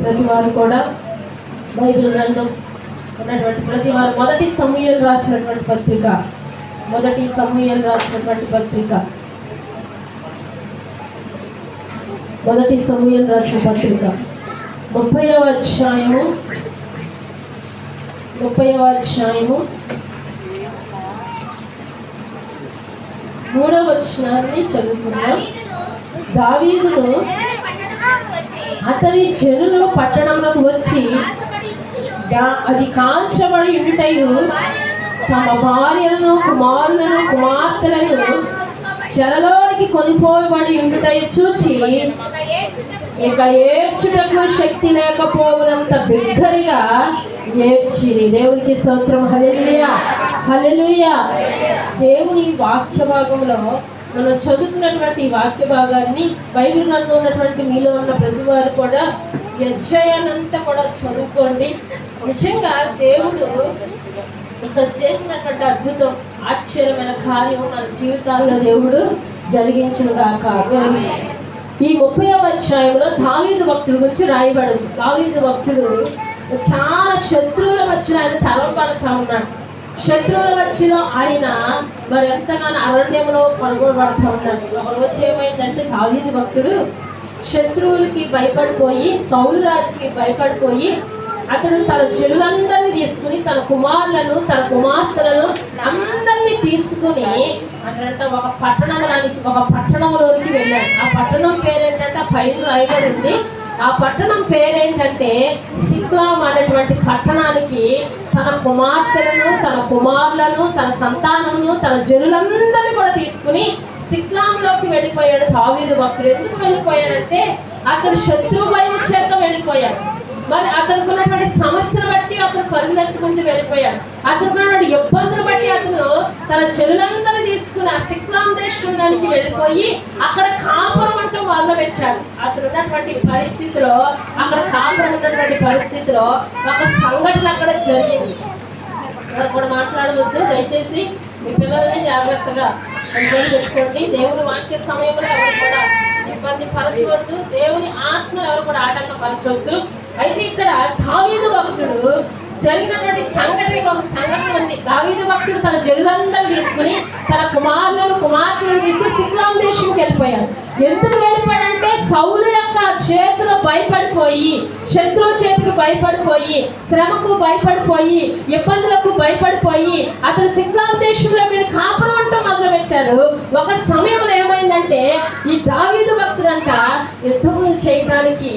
ప్రతి వారు కూడా బైబిల్ గ్రంథం ఉన్నటువంటి ప్రతి వారు మొదటి సమూయేలు రాసినటువంటి పత్రిక 30వ అధ్యాయము 3వ వచనాన్ని చదువుకుందాం. దావీదును అతని జనులు పట్టణంలోకి వచ్చి అది కాల్చబడి ఉండుటయు తమ భార్యలను కుమారులను కుమార్తెలను చెరలోనికి కొనిపోబడి ఉండుటయు చూచి ఇక ఏడ్చుటకు శక్తి లేకపోవడంత బిగ్గరగా ఏడ్చిరి. దేవునికి స్తోత్రం. హల్లెలూయా, హల్లెలూయా. దేవుని వాక్య భాగంలో మనం చదువుతున్నటువంటి వాక్య భాగాన్ని బైబిల్ గ్రంథంలో ఉన్నటువంటి మీలో ఉన్న ప్రతి వారు కూడా అధ్యాయాన్నంతా కూడా చదువుకోండి. నిజంగా దేవుడు ఇక్కడ చేసినటువంటి అద్భుతం, ఆశ్చర్యమైన కార్యం మన జీవితాల్లో దేవుడు జరిగించును గాక. ఈ 30వ అధ్యాయంలో దావీదు భక్తుడి గురించి రాయబడింది. దావీదు భక్తుడు చాలా శత్రువుల మధ్యలో ఆయన తరవబడతా ఉన్నాడు. శత్రువుల మధ్యలో ఆయన మరి ఎంతగానో అరణ్యంలో పలుకోబడతా ఉన్నాడు. ఒకరోజు ఏమైందంటే దావీదు భక్తుడు శత్రువులకి భయపడిపోయి, సౌలు రాజుకి భయపడిపోయి అతడు తన జనులందరినీ తీసుకుని, తన కుమారులను తన కుమార్తెలను అందరినీ తీసుకుని అక్కడంట ఒక పట్టణంలోనికి వెళ్ళాడు. ఆ పట్టణం పేరేంటంటే పైన రాయబడి ఉంది. ఆ పట్టణం పేరేంటంటే సిక్లాం అనేటువంటి పట్టణానికి తన కుమార్తెలను తన కుమారులను తన సంతానమును తన జనులందరినీ కూడా తీసుకుని సిక్లాంలోకి వెళ్ళిపోయాడు దావీదు భక్తుడు. ఎందుకు వెళ్ళిపోయాడంటే అతను శత్రు భయం చేత వెళ్ళిపోయాడు. మరి అతనికి ఉన్నటువంటి సమస్యను బట్టి అతను పరిగెత్తుకుంటూ వెళ్ళిపోయాడు. అతనికి ఉన్నటువంటి ఇబ్బందులు బట్టి అతను తన చెరువులందరూ తీసుకుని ఆ సిక్లాం దేశానికి వెళ్ళిపోయి అక్కడ కాపురం అంటూ మొదలుపెట్టాడు. అతను ఉన్నటువంటి పరిస్థితిలో, అక్కడ కాపురం ఉన్నటువంటి పరిస్థితిలో ఒక సంఘటన అక్కడ జరిగింది. ఎవరు కూడా మాట్లాడవద్దు, దయచేసి మీ పిల్లల్ని జాగ్రత్తగా కంట్రోల్ పెట్టుకోండి. దేవుని వాక్య సమయంలో ఎవరు కూడా ఇబ్బంది పరచవద్దు, దేవుని ఆత్మ ఎవరు కూడా ఆటంకపరచవద్దు. అయితే ఇక్కడ దావీదు భక్తుడు జరిగినటువంటి సంఘటన ఒక సంఘటన ఉంది. దావీదు భక్తుడు తన జనులందరూ తీసుకుని తన కుమారులను కుమార్తెలను తీసుకుని సిక్లాం దేశంకి వెళ్ళిపోయాడు. ఎందుకు వెళ్ళిపోయాడంటే సౌలు యొక్క చేతిలో భయపడిపోయి, శత్రువు చేతికి భయపడిపోయి, శ్రమకు భయపడిపోయి, ఇబ్బందులకు భయపడిపోయి అతను సిక్లాం దేశంలో వీళ్ళు కాపురం అంటూ మొదలుపెట్టాడు. ఒక సమయంలో ఏమైందంటే ఈ దావీదు భక్తుడంట యుద్ధములు చేయడానికి,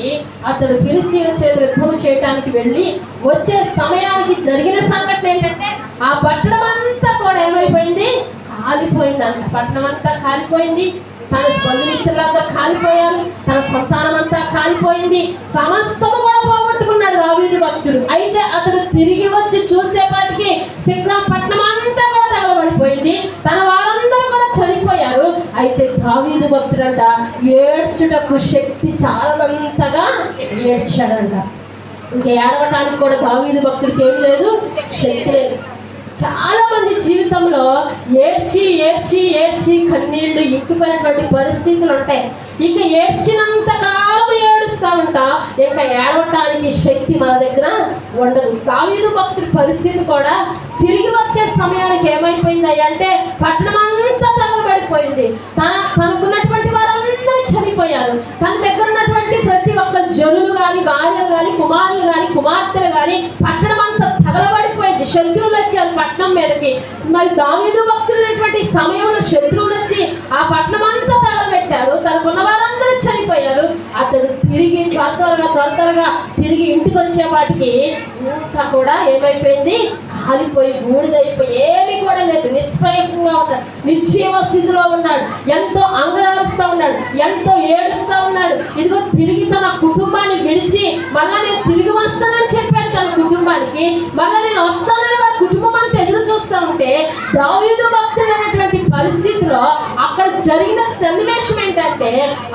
అతడు ఫిలిష్తీయుల చేతులు యుద్ధం చేయడానికి వెళ్ళి వచ్చే సమయానికి జరిగిన సంఘటన ఏంటంటే ఆ పట్టణం అంతా కూడా ఏమైపోయింది, కాలిపోయిందంట. పట్టణం అంతా కాలిపోయింది. తన బంధుమిత్రులంతా కాలిపోయారు, తన సంతానం అంతా కాలిపోయింది, సమస్తము కూడా పోగొట్టుకున్నాడు దావీదు భక్తుడు. అయితే అతడు తిరిగి వచ్చి చూసేపాటికి సిక్లాం పట్టణం అంతా కూడా తగలబడిపోయింది, తన వారందరూ కూడా చనిపోయారు. అయితే దావీదు భక్తుడంట ఏడ్చుటకు శక్తి చాలనంతగా ఏడ్చాడంట. ఇంకా ఏడవటానికి కూడా దావీదు భక్తుడికి ఏం లేదు, శక్తి లేదు. చాలా మంది జీవితంలో ఏడ్చి ఏడ్చి ఏడ్చి కన్నీళ్లు ఇంకిపోయినటువంటి పరిస్థితులు ఉంటాయి. ఇక ఏడ్చినంత కాలం ఏడుస్తూ ఉంటా, ఇంకా ఏడవటానికి శక్తి మన దగ్గర ఉండదు. దావీదు భక్తుడి పరిస్థితి కూడా తిరిగి వచ్చే సమయానికి ఏమైపోయింది అంటే పట్టణం అంతా తగలబడిపోయింది. తనకున్నటువంటి వారందరూ చనిపోయారు. తన దగ్గర ఉన్నటువంటి ప్రతి ఒక్క జనులు కానీ, భార్యలు కానీ, కుమారులు కానీ, కుమార్తెలు కానీ పట్టణం అంతా తగలబడిపోయింది. శత్రువులు వచ్చారు పట్టణం మీదకి. మరి దావీదు భక్తులైనటువంటి సమయంలో శత్రువులు వచ్చి ఆ పట్టణం అంతా తగలబెట్టారు. తనకున్న వారందరూ చనిపోయారు. అతడు తిరిగి త్వరగా తిరిగి ఇంటికి వచ్చేపాటికి అంతా కూడా ఏమైపోయింది, కాలిపోయి బూడిదైపోయి ఏమీ కూడా లేదు. నిష్ప్రయంగా ఉన్నాడు, నిర్జీవ స్థితిలో ఉన్నాడు, ఎంతో అంగలారుస్తూ ఉన్నాడు, ఎంతో ఏడుస్తూ ఉన్నాడు. ఇదిగో తిరిగి తన కుటుంబాన్ని విడిచి మళ్ళా నేను తిరిగి వస్తానని చెప్పాడు తన కుటుంబానికి. మళ్ళా నేను వస్తానని వారి కుటుంబం అంతా ఎదురు చూస్తూ ఉంటే దావీదు భక్తుడు అనేటువంటి పరిస్థితిలో అక్కడ జరిగిన సన్నివేశం ఏంటంటే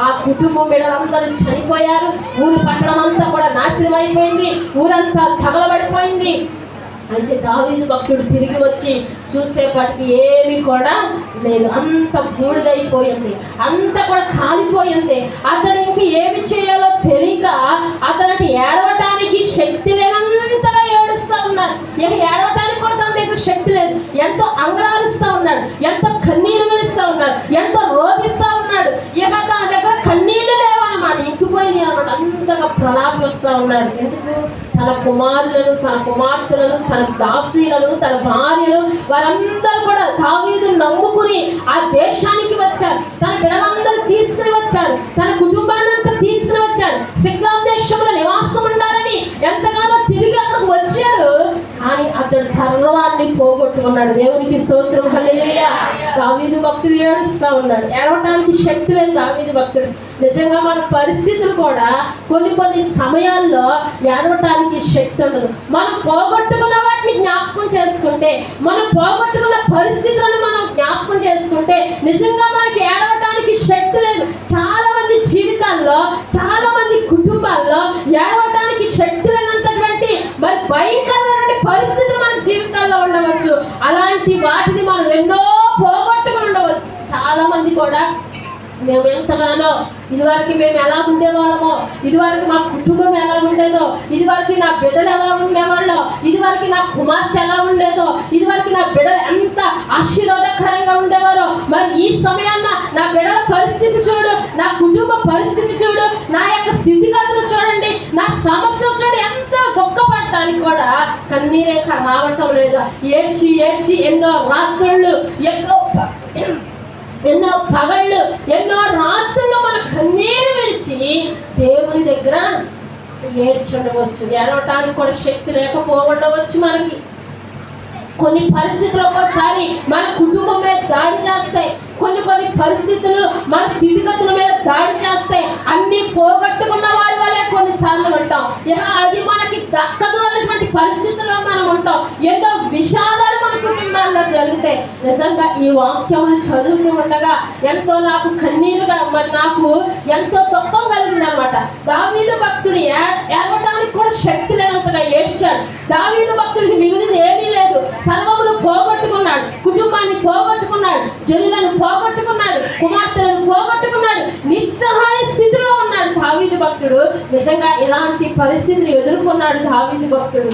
ఆ కుటుంబం వీళ్ళందరూ చనిపోయారు. ఊరి పట్టణం అంతా కూడా నాశనం అయిపోయింది, ఊరంతా తగలబడిపోయింది. అయితే దావీదు భక్తుడు తిరిగి వచ్చి చూసేపటికి ఏమీ కూడా లేదు, అంత బూడిదైపోయింది, అంత కూడా కాలిపోయింది. అతనికి ఏమి చేయాలో తెలియక అతనికి ఏడవ శక్తి లేనంతగా ఏడుస్తూ ఉన్నాడు. ఇక ఏడవటానికి కూడా తన దగ్గర శక్తి లేదు. ఎంతో అంగలారుస్తూ ఉన్నాడు, ఎంతో కన్నీళ్లు విడుస్తూ ఉన్నాడు, ఎంతో రోధిస్తూ ఉన్నాడు. ఇక తన దగ్గర కన్నీళ్లు లేవన్నమాట, ఇంకిపోయింది అనమాట. అంతగా ప్రలాపిస్తూ ఉన్నాడు. ఎందుకు? తన కుమారులను, తన కుమార్తెలను, తన దాసీలను, తన భార్యలు వారందరూ కూడా దావీదు నమ్ముకుని ఆ దేశానికి వచ్చారు. తన బిడ్డలందరూ తీసుకుని వచ్చాడు, తన కుటుంబాన్ని అంతా తీసుకుని వచ్చాడు. సిక్లాగ్ దేశంలో నివాసం ఉండాలని ఎంతగానో తిరిగి అక్కడికి వచ్చాడు. కానీ అతడు సర్వాన్ని పోగొట్టుకున్నాడు. దేవునికి స్తోత్రం, హల్లెలూయా. దావీదు భక్తుడు ఏడుస్తూ ఉన్నాడు. ఏడవటానికి శక్తి లేదు దావీదు భక్తుడు. నిజంగా మన పరిస్థితులు కూడా కొన్ని సమయాల్లో ఏడవటానికి శక్తి ఉండదు. మనం పోగొట్టుకున్న వాటిని జ్ఞాపకం చేసుకుంటే, మనం పోగొట్టుకున్న పరిస్థితులను మనం జ్ఞాపకం చేసుకుంటే నిజంగా మనకి ఏడవటానికి శక్తి లేదు. చాలా మంది జీవితాల్లో, చాలా మంది కుటుంబాల్లో ఏడవటానికి శక్తి లేనంతటువంటి మరి భయంకరమైన పరిస్థితులు మన జీవితాల్లో ఉండవచ్చు. అలాంటి వాటిని మనం ఎన్నో పోగొట్టుకుని ఉండవచ్చు. చాలా మంది కూడా మేము ఎంతగానో ఇదివరకు మేము ఎలా ఉండేవాళ్ళమో, ఇదివరకు మా కుటుంబం ఎలా ఉండేదో, ఇదివరకు నా బిడ్డలు ఎలా ఉండేవాళ్ళో, ఇదివరకు నా కుమార్తె ఎలా ఉండేదో, ఇదివరకు నా బిడ్డలు ఎంత ఆశీర్వాదకరంగా ఉండేవారో, మరి ఈ సమయాన్న నా బిడ్డల పరిస్థితి చూడు, నా కుటుంబ పరిస్థితి చూడు, నా యొక్క స్థితిగతులు చూడండి, నా సమస్యలు చూడు, ఎంత దుఃఖపడటానికి కూడా కన్నీరే రావటం లేదు. ఏడ్చి ఏడ్చి ఎన్నో రాత్రుళ్ళు, ఎన్నో పగళ్ళు, ఎన్నో రాత్రులు మన కన్నీరు విడిచి దేవుని దగ్గర ఏడ్చి ఉండవచ్చు. ఏడవటానికి కూడా శక్తి లేకపోవచ్చు. మనకి కొన్ని పరిస్థితులు ఒక్కోసారి మన కుటుంబం మీద దాడి చేస్తాయి. కొన్ని పరిస్థితులు మన స్థితిగతుల మీద దాడి చేస్తాయి. అన్ని పోగొట్టుకున్న వారి వల్లే కొన్నిసార్లు ఉంటాం. అది మనకి దక్కదు అన్నటువంటి పరిస్థితుల్లో మనం ఉంటాం. ఎన్నో విషాదాలు మన కుటుంబాల్లో జరుగుతాయి. నిజంగా ఈ వాక్యములు చదువుతూ ఉండగా ఎంతో నాకు కన్నీరుగా, మరి నాకు ఎంతో దుఃఖం కలిగింది అనమాట. దావీదు భక్తుడు ఏడవటానికి కూడా శక్తి లేనంతగా ఏడ్చాడు. దావీదు భక్తుడికి మిగిలింది ఏమీ లేదు. సర్వములు పోగొట్టుకున్నాడు, కుటుంబాన్ని పోగొట్టుకున్నాడు, జనులను పోగొట్టుకున్నాడు, కుమార్తెలను పోగొట్టుకున్నాడు, నిస్సహాయ స్థితిలో ఉన్నాడు దావీదు భక్తుడు. నిజంగా ఇలాంటి పరిస్థితిని ఎదుర్కొన్నాడు దావీదు భక్తుడు.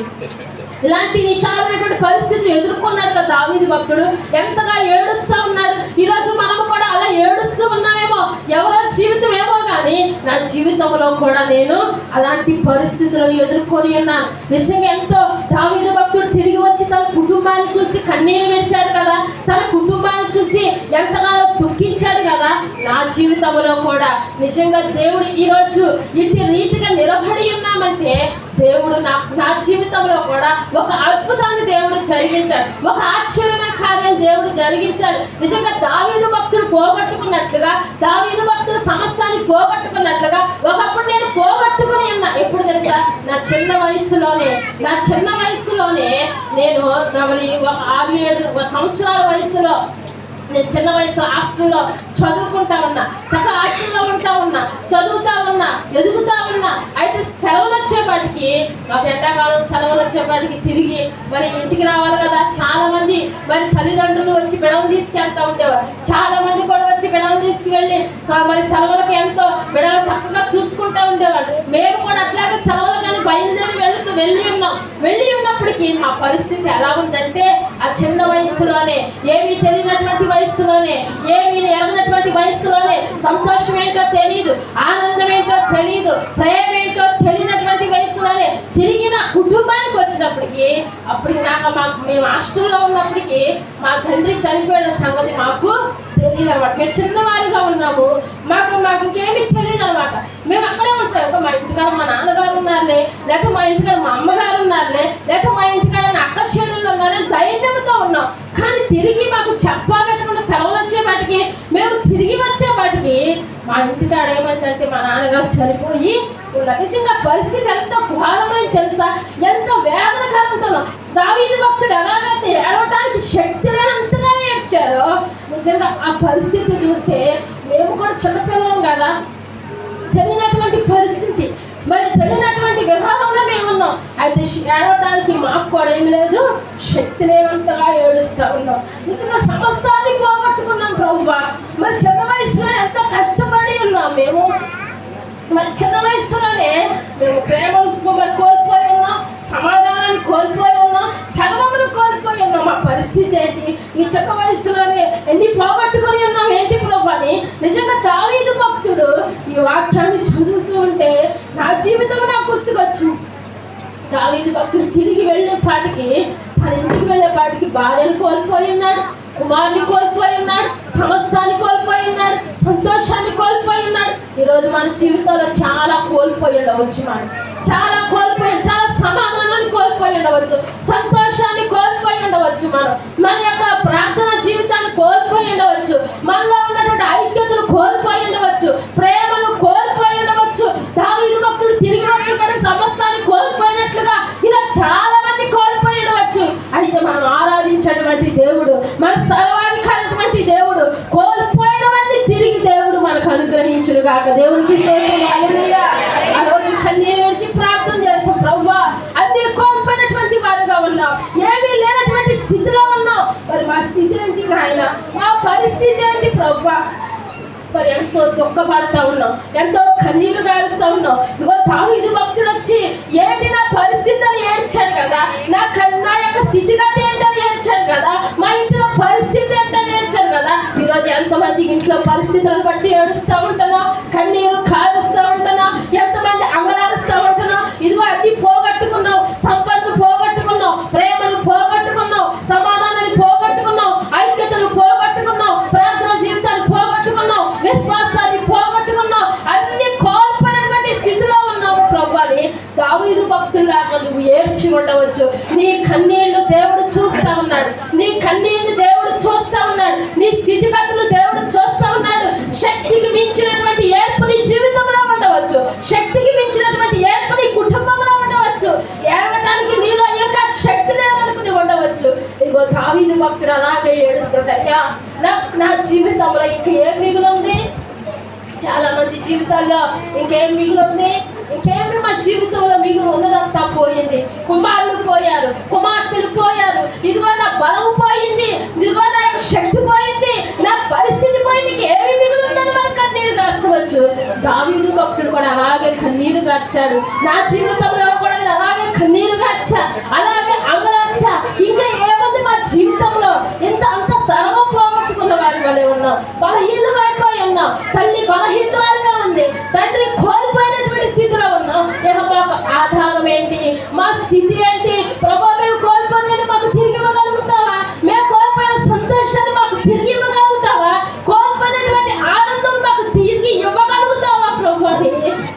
ఇలాంటి విషాలమైనటువంటి పరిస్థితులు ఎదుర్కొన్నాడు కదా దావీదు భక్తుడు. ఎంతగా ఏడుస్తూ ఉన్నాడు. ఈరోజు మనము కూడా అలా ఏడుస్తూ ఉన్నామేమో, ఎవరో జీవితం ఏమో కానీ నా జీవితంలో కూడా నేను అలాంటి పరిస్థితులను ఎదుర్కొని ఉన్నాను. నిజంగా ఎంతో దావీదు భక్తుడు తిరిగి వచ్చి తన కుటుంబాన్ని చూసి కన్నీరు విడిచాడు కదా, తన కుటుంబాన్ని చూసి ఎంతగానో దుఃఖించాడు కదా. నా జీవితంలో కూడా నిజంగా దేవుడు ఈరోజు ఇంటి రీతిగా నిలబడి ఉన్నామంటే దేవుడు నా జీవితంలో కూడా ఒక అద్భుతాన్ని దేవుడు జరిగించాడు, ఒక ఆశ్చర్యమైన కార్యం దేవుడు జరిగించాడు. నిజంగా దావీదు భక్తుడు పోగొట్టుకున్నట్లుగా, దావీదు భక్తుడు సమస్తాన్ని పోగొట్టుకున్నట్లుగా ఒకప్పుడు నేను పోగొట్టుకుని ఉన్నా. ఎప్పుడు తెలుసా? నా చిన్న వయసులోనే నేను ఒక 6-7 సంవత్సరాల వయసులో, నేను చిన్న వయసు హాస్టల్లో చదువుకుంటా ఉన్నా, చక్కగా హాస్టల్లో చదువుతా ఉన్నా, ఎదుగుతా ఉన్నా. అయితే సెలవులు వచ్చేపాటికి, మాకు ఎండాకాలం సెలవులు వచ్చేపాటికి తిరిగి మరి ఇంటికి రావాలి కదా. చాలా మంది మరి తల్లిదండ్రులు వచ్చి బిడలు తీసుకెళ్తా ఉండేవారు. చాలా మంది కూడా వచ్చి బిడలు తీసుకువెళ్ళి మరి సెలవులకు ఎంతో బిడలు చక్కగా చూసుకుంటూ ఉండేవారు. మేము కూడా అట్లాగే సెలవులు కానీ బయలుదేరి వెళ్ళి ఉన్నప్పటికీ మా పరిస్థితి ఎలా ఉందంటే, ఆ చిన్న వయసులోనే, ఏమీ తెలియనటువంటి వయసులోనే, ఏమీ ఎరగనటువంటి వయసులోనే, సంతోషం ఏంటో తెలియదు, ఆనందం ఏంటో తెలియదు, ప్రేమ ఏంటో తెలియనటువంటి వయసులోనే తిరిగి నా కుటుంబానికి వచ్చినప్పటికీ, అప్పటికి మేము హాస్టల్లో ఉన్నప్పటికీ మా తండ్రి చనిపోయిన సంగతి మాకు తెలియదు అనమాట. మేము చిన్నవారిగా ఉన్నాము, మాకు ఇంకేమీ తెలియదు అనమాట. మేము అక్కడే ఉంటాం. మా ఇంటికాడ మా నాన్నగారు ఉన్నారులే, లేకపోతే మా ఇంటికాడ మా అమ్మగారు ఉన్నారులే, లేకపోతే మా ఇంటికాడ నా అక్క చెల్లెళ్ళు ఉన్నారని ధైర్యంతో ఉన్నాం. కానీ తిరిగి మాకు చెప్పాలన్నటువంటి సెలవులు వచ్చేపాటికి, మేము తిరిగి వచ్చేపాటికి మా ఇంటికాడ ఏమైందంటే మా నాన్నగారు చనిపోయి ఉన్నారు. నిజంగా పరిస్థితి ఎంత ఘోరమైంది తెలుసా, ఎంత వేదనకరంతో దావీదు భక్తుడు ఎలాగైతే ఏడవటానికి శక్తి లేనంతగా ఏడ్చారో, నిజంగా ఆ పరిస్థితి చూస్తే మేము కూడా చిన్నపిల్లలం కదా, తెలియనటువంటి పరిస్థితి, మరి తెలియనటువంటి విధానంలో మేము ఉన్నాం. అయితే ఏడవడానికి మాకు కూడా ఏమి లేదు, శక్తి లేనంతగా ఏడుస్తూ ఉన్నాం. నిజంగా సమస్తాన్ని పోగొట్టుకున్నాం ప్రభువా. మరి చిన్న వయసులో ఎంతో కష్టపడి ఉన్నాం మేము. మరి చిన్న వయసులోనే మేము ప్రేమ కోల్పోయి జీవితం నాకు గుర్తుకొచ్చింది. దావీదు భక్తుడు తిరిగి వెళ్ళేపాటికి, తన ఇంటికి వెళ్ళేపాటికి భార్యను కోల్పోయి ఉన్నాడు, కుమారుని కోల్పోయి ఉన్నాడు, సమస్తాన్ని కోల్పోయి ఉన్నాడు, సంతోషాన్ని కోల్పోయి ఉన్నాడు. ఈరోజు మన జీవితంలో చాలా కోల్పోయి ఉండవచ్చు. మనం చాలా కోల్పోయి, చాలా సమాధానాన్ని కోల్పోయి ఉండవచ్చు, సంతోషాన్ని కోల్పోయి ఉండవచ్చు, మన యొక్క ప్రార్థన జీవితాన్ని కోల్పోయి ఉండవచ్చు, మనలో ఉన్నటువంటి ఐక్యతను కోల్పోయి ఉండవచ్చు, ప్రేమను కోల్పోయి ఉండవచ్చు. దావీదు భక్తుడు తిరిగి వచ్చి సమస్తాన్ని కోల్పోయినట్లుగా ఇలా చాలా మంది కోల్పోయి ఉండవచ్చు. అయితే మనం ఆరాధించేటువంటి దేవుడు, మన సర్వాధికారటువంటి దేవుడు, కోల్పోయినవన్నీ తిరిగి దేవుడు మనకు అనుగ్రహించును గాక. దేవునికి స్తోత్రం. హల్లెలూయా. ఆ రోజు కన్నీరు విడిచి ప్రార్థన చేస్తాం, ప్రభువా అన్ని కోల్పోయినటువంటి వారుగా ఉన్నాం, ఏమీ లేనటువంటి స్థితిలో ఉన్నాం. మరి మా స్థితి ఏంటి నాయన, మా పరిస్థితి ఏంటి ప్రభువా? మరి ఎంతో దుఃఖపడతా ఉన్నాం, ఎంతో కన్నీళ్లు గారుస్తూ ఉన్నాం. ఇదిగో దావీదు భక్తుడు వచ్చి ఏంటి నా పరిస్థితి అని ఏడ్చాడు కదా, నా యొక్క స్థితిగతి ఏంటని ఏడ్చాడు కదా, మా ఇంట్లో పరిస్థితి ఏంటని ఏడ్చాడు కదా. ఈరోజు ఎంతమంది ఇంట్లో పరిస్థితులను బట్టి ఏడుస్తూ ఉంటున్నాం, కన్నీరు కారుస్తూ ఉంటున్నాం, ఎంతమంది అంగలారుస్తూ ఉంటున్నాం. ఇదిగో అన్ని పోగొట్టుకున్నాం, సంపదను పోగొట్టుకున్నాం, ప్రేమను పోగొట్టుకున్నాం, సమాధానాన్ని పోగొట్టుకున్నాం, ఐక్యతను పోగొట్టుకున్నాం, ప్రార్థన జీవితాన్ని పోగొట్టుకున్నాం, విశ్వాసాన్ని పోగొట్టుకున్నాం, అన్ని కోల్పోయినటువంటి స్థితిలో ఉన్నాము ప్రభు అని దావీదు భక్తులాగా నువ్వు ఏడ్చి ఉండవచ్చు. నీ కన్నీళ్లు దేవుడు చూస్తా ఉన్నాడు, నీ కన్నీళ్లు దేవుడు చూస్తా ఉన్నాడు, నీ స్థితిగతులు దేవుడు చూస్తా ఉన్నాడు. శక్తికి మించినటువంటి ఏర్పు నీ జీవితంలో ఉండవచ్చు, శక్తికి మించినటువంటి ఏర్పు నీ కుటుంబంలో ఉండవచ్చు, ఏడవటానికి నీలో ఇంకా శక్తి లేదనుకుని ఉండవచ్చు. ఇదిగో దావీదు భక్తుడు అలాగే ఏడుస్తుంటా, నా జీవితంలో ఇంక ఏం మిగులుంది? చాలా మంది జీవితాల్లో ఇంకేం మిగులుంది? ఇంకేమి మా జీవితంలో మిగులు ఉన్నదంతా పోయింది. కుమారులు పోయారు, కుమార్తెలు పోయారు, ఇదిగో నా బలము పోయింది, ఇదిగో నా యొక్క శక్తి పోయింది, నా పరిస్థితి పోయింది, ఏమి మిగులుందని మనం కన్నీరు గార్చవచ్చు. దావీదు భక్తుడు కూడా అలాగే కన్నీరు గార్చాడు. నా జీవితంలో కూడా అలాగే కన్నీరు గార్చా, అలాగే అంగలార్చా. ఇంకా ఏముంది మా జీవితంలో? అంత సర్వం పోగొట్టుకున్న వారి వలె ఉన్నాం, బలహీనమైపోయి ఉన్నాం, తల్లి బలహీనురాలుగా ఉంది, తండ్రి కోల్పోయినటువంటి స్థితిలో ఉన్నాం. మాకు ఆధారం ఏంటి? మా స్థితి ఏంటి? ప్రభువా మేము కోల్పోయినది మాకు తిరిగి ఇవ్వగలుగుతావా? మేము కోల్పోయిన సంతోషాన్ని మాకు తిరిగి ఇవ్వగలుగుతావా? కోల్పోయినటువంటి ఆనందం మాకు తిరిగి ఇవ్వగలుగుతావా ప్రభు అని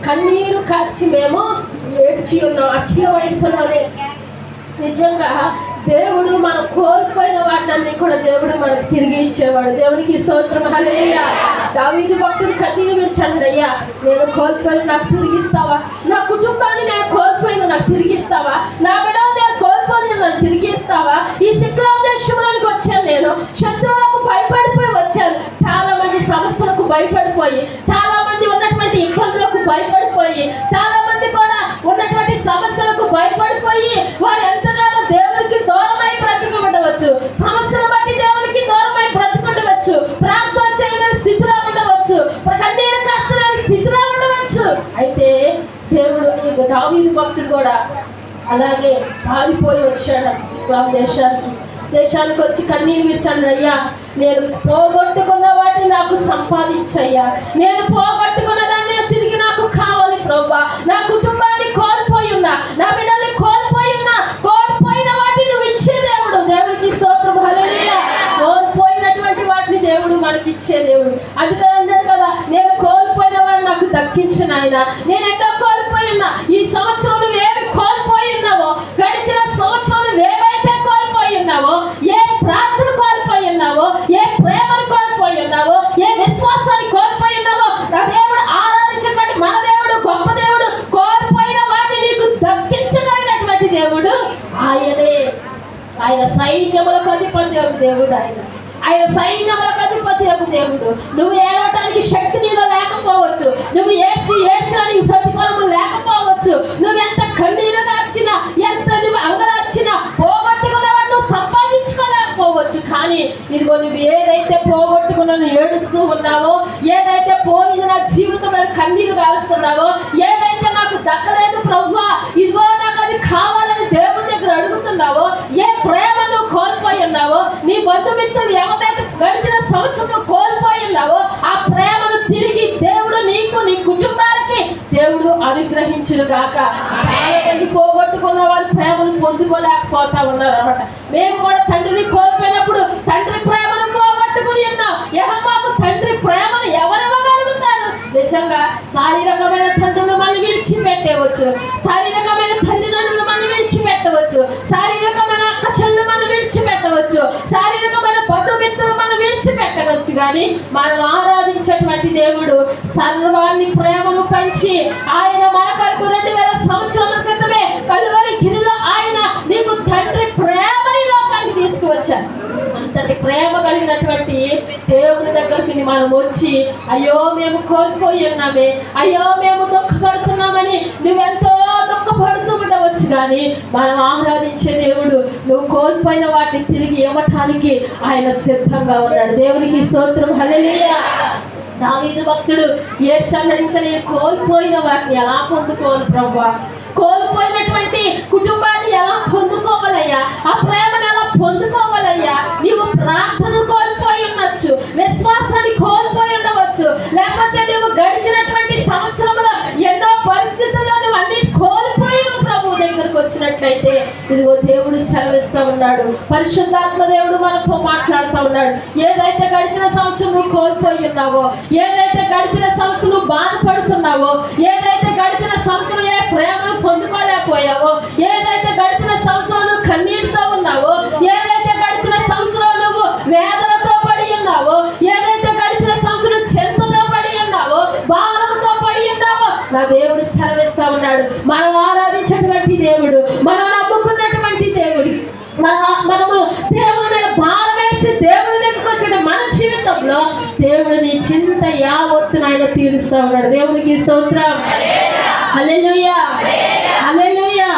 కన్నీరు కార్చి మేము ఏడ్చి ఉన్నాం. ఆ చిన్న వయసులోనే నిజంగా దేవుడు మనం కోల్పోయిన వాటిని కూడా దేవుడు మనకు తిరిగి ఇచ్చేవాడు. దేవునికి స్తోత్రం. హల్లెలూయా. దావీదు భక్తుడు కన్నీరు విడిచాడు, అయ్యా నేను కోల్పోయిన నాకు తిరిగిస్తావా? నా కుటుంబాన్ని నేను కోల్పోయిన నాకు తిరిగిస్తావా? నా బిడ్డలు నేను కోల్పోయిన నాకు తిరిగిస్తావా? ఈ సిక్లాం దేశంలోనికి వచ్చాను, నేను శత్రువులకు భయపడిపోయి వచ్చాను. చాలా మంది సమస్యలకు భయపడిపోయి, చాలా మంది ఉన్నటువంటి ఇబ్బందులకు భయపడిపోయి, చాలా మంది కూడా ఉన్నటువంటి సమస్యలకు భయపడిపోయి వారు ఎంతగానో దేవునికి దూరమై బ్రతుకుండవచ్చు, సమస్యను బట్టి దేవునికి దూరమై బ్రతుకుండవచ్చు, ప్రార్థన చేయలేని స్థితిలో ఉండవచ్చు, కన్నీరు కార్చలేని స్థితిలో ఉండవచ్చు. అయితే దేవుడు దావీదు భక్తుడు కూడా అలాగే పారిపోయి వచ్చాడు ఇస్లాం దేశానికి వచ్చి కన్నీరు విడిచాడు. అయ్యా నేను పోగొట్టుకున్న వాటిని నాకు సంపాదించయ్యా, నేను పోగొట్టుకున్న దాన్ని తిరిగి నాకు కావాలి ప్రభువా. నా కుటుంబాన్ని కోల్పోయి ఉన్నా, నా బిడ్డల్ని కోల్పోయి ఉన్నా, కోల్పోయిన వాటిని నువ్వు ఇచ్చే దేవుడు. దేవుడికి స్తోత్రం. హల్లెలూయా. కోల్పోయినటువంటి వాటిని దేవుడు మనకి ఇచ్చే దేవుడు. అందుకే అన్నాడు కదా, నేను కోల్పోయిన వాడిని నాకు దక్కించిన ఆయన. నేను ఎంతో కోల్పోయి ఉన్నా. ఈ సంవత్సరం నువ్వు ఏమి కోల్పోయి ఉన్నావో, గడిచిన సంవత్సరం నువ్వు ఏవైతే కోల్పోయి ఉన్నావో, ఏ ప్రార్థన కోల్పోయి ఉన్నావో, ఏ ప్రేమను కోల్పోయి ఉన్నావో, ఏ విశ్వాసాన్ని కోల్పోయి ఉన్నావో, నా దేవుడు ఆరాధించినటువంటి మన దేవుడు గొప్ప దేవుడు. కోల్పోయిన వాటిని నీకు దక్కించగలిగినటువంటి దేవుడు ఆయనే. ఆయన సైన్యములకు అధిపతి దేవుడు, ఆయన సైన్యములకు అధిపతి దేవుడు. నువ్వు ఏడవటానికి శక్తి నీలో లేకపోవచ్చు, నువ్వు ఏడ్చడానికి ప్రతిఫలము లేకపోవచ్చు, నువ్వు ఎంత కన్నీరు గార్చినా, ఎంత నువ్వు అంగలార్చినా, పోగొట్టుకున్న వాడు నువ్వు సంపాదించుకోలేకపోవచ్చు. కానీ ఇదిగో నువ్వు ఏదైతే పోగొట్టుకున్నా ఏడుస్తూ ఉన్నావో, ఏదైతే పోయింది నా జీవితంలో కన్నీరు గారుస్తున్నావో, ఏదైతే నాకు దక్కలేదు ప్రభువా, ఇదిగో నాకు అది కావాలని దేవుని దగ్గర అడుగుతున్నావో, ఏ ప్రేమను కోల్పోయి ఉన్నావో, నీ బంధుమిత్రులు ఎవరైతే గడిచిన సంవత్సరం కోల్పోయి ఉన్నావో, ఆ ప్రేమను తిరిగి దేవుడు నీకు, నీ కుటుంబానికి దేవుడు అనుగ్రహించు దీవించును గాక. చాలా మంది పోగొట్టుకున్న వాళ్ళు ప్రేమను పొందుకోలేకపోతా ఉన్నారు అన్నమాట. మేము కూడా తండ్రిని కోల్పోయినప్పుడు తండ్రి ప్రేమను పోగొట్టుకుని ఉన్నాం. మాకు తండ్రి ప్రేమను ఎవరివ్వగలుగుతారు? నిజంగా శారీరకమైన తండ్రులు మనం విడిచిపెట్టవచ్చు, శారీరకమైన తల్లిదండ్రులు మనం విడిచిపెట్టవచ్చు, శారీరకమైన అక్క చెల్లు మనం విడిచిపెట్టవచ్చు, శారీరకమైన బంధుమిత్రులు మనం విడిచిపెట్టవచ్చు. కానీ మనం ఆరాధించేటువంటి దేవుడు సర్వాన్ని ప్రేమను పంచి ఆయన మన కొరకు 2000 సంవత్సరాల క్రితమే కలువరి గిరిలో ఆయన నీకు తండ్రి ప్రేమని లోకానికి తీసుకువచ్చారు. అంతటి ప్రేమ కలిగినటువంటి దేవుని దగ్గరికి మనం వచ్చి అయ్యో మేము కోల్పోయి ఉన్నామే, అయ్యో మేము దుఃఖపడుతున్నామని నువ్వెంతో దుఃఖపడుతూ ఉండవచ్చు. కానీ మనం ఆరాధించే దేవుడు నువ్వు కోల్పోయిన వాటిని తిరిగి ఇవ్వటానికి ఆయన సిద్ధంగా ఉన్నాడు. దేవునికి స్తోత్రం, హల్లెలూయా. దావీదు భక్తుడు ఏడ్చన్నాడు, ఇంకా నేను కోల్పోయిన వాటిని ఎలా పొందుకోవాలి ప్రభువా? కోల్పోయినటువంటి కుటుంబాన్ని ఎలా పొందుకోవాలయ్యా? ఆ ప్రేమను ఎలా పొందుకోవాలయ్యా? నీవు ప్రార్థన కోల్పోయి ఉండొచ్చు, విశ్వాసాన్ని కోల్పోయి ఉండవచ్చు, లేకపోతే నువ్వు గడిచినటువంటి సంవత్సరంలో ఎన్నో పరిస్థితుల్లో నువ్వు అన్ని కోల్పోయి ప్రభు దగ్గరకు వచ్చినట్లయితే ఇదిగో దేవుడు సెలవిస్తూ ఉన్నాడు. పరిశుద్ధాత్మ దేవుడు మనతో మాట్లాడుతూ ఉన్నాడు. ఏదైతే గడిచిన సంవత్సరం నువ్వు కోల్పోయి ఉన్నావో, ఏదైతే గడిచిన సంవత్సరం నువ్వు బాధపడుతున్నావో, ఏదైతే గడిచిన సంవత్సరం ఏ ప్రేమను పొందుకోలేకపోయావో, ఏదైతే గడిచిన సంవత్సరం నువ్వు కన్నీటితో ఉన్నావో, ఏదైతే గడిచిన సంవత్సరం నువ్వు వేదనతో పడి ఉన్నావో, ఏదైతే గడిచిన సంవత్సరం చింతతో పడి ఉన్నావో, భారంతో పడి ఉన్నావో, నా దేవుడు సెలవిస్తూ ఉన్నాడు. మనం ఆరాధించేటువంటి దేవుడు, మనం నమ్ముకున్నటువంటి దేవుడు, మనము దేవుని మీద భారం వేసి దేవుని దగ్గరికి వచ్చిన మన జీవితంలో దేవుడిని చింత యావత్తును ఆయన తీరుస్తూ ఉన్నాడు. దేవునికి స్తోత్రం, హల్లెలూయా, హల్లెలూయా.